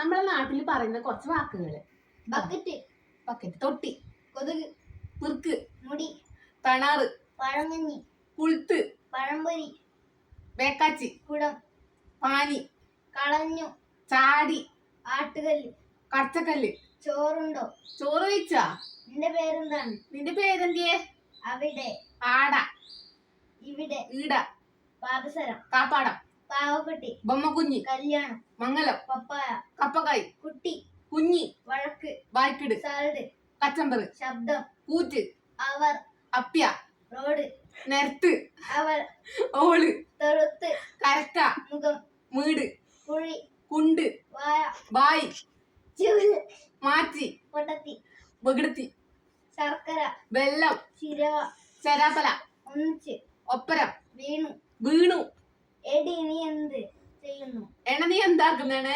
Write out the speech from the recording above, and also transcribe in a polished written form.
നമ്മളെ നാട്ടിൽ പറയുന്ന കുറച്ച് വാക്കുകള്. ബക്കറ്റ്, ബക്കറ്റ്, തൊട്ടി, കൊതുക്, കുറുക്ക്, മുടി, തണാറ്, പഴങ്കഞ്ഞി, പുഴുത്ത്, പഴംപൊരി, വേക്കാച്ചി, കുടം, പാനി, കളഞ്ഞു, ചാടി, ആട്ടുകല്ല്, കടച്ചക്കല്ല്. ചോറുണ്ടോ? ചോറ് കഴിച്ചാ? നിന്റെ പേരെന്താണ്? നിന്റെ പേരെന്തിയേ? അവിടെ, ആട, ഇവിടെ, ഈട, പാദസരം, കാപ്പാടം, പാവപ്പെട്ടി, ബൊമ്മക്കുഞ്ഞി, കല്യാണം, മംഗലം, പപ്പായ, കപ്പക്കായ്, കുട്ടി, കുഞ്ഞി, വഴക്ക്, വായ്ക്കിട്, സാലഡ്, കച്ചമ്പറ്, ശബ്ദം, കൂറ്റ്, അവർ, അപ്പ്യ, റോഡ്, നെരത്ത്, അവൾ, ഓള്, തൊഴുത്ത്, കരക്ക, മുഖം, വീട്, കുഴി, കുണ്ട്, വായ, ബായ്, ചൂല്, മാറ്റി, പൊട്ടത്തി, വെകിടത്തി, ശർക്കര, വെള്ളം, ചിരവ, ചരാപ്പല, ഒന്നിച്ച്, ഒപ്പരം, വീണു, വീണു. എടി നീ എന്ത് ചെയ്യുന്നു? എണ നീ എന്താക്കുന്നേണ്?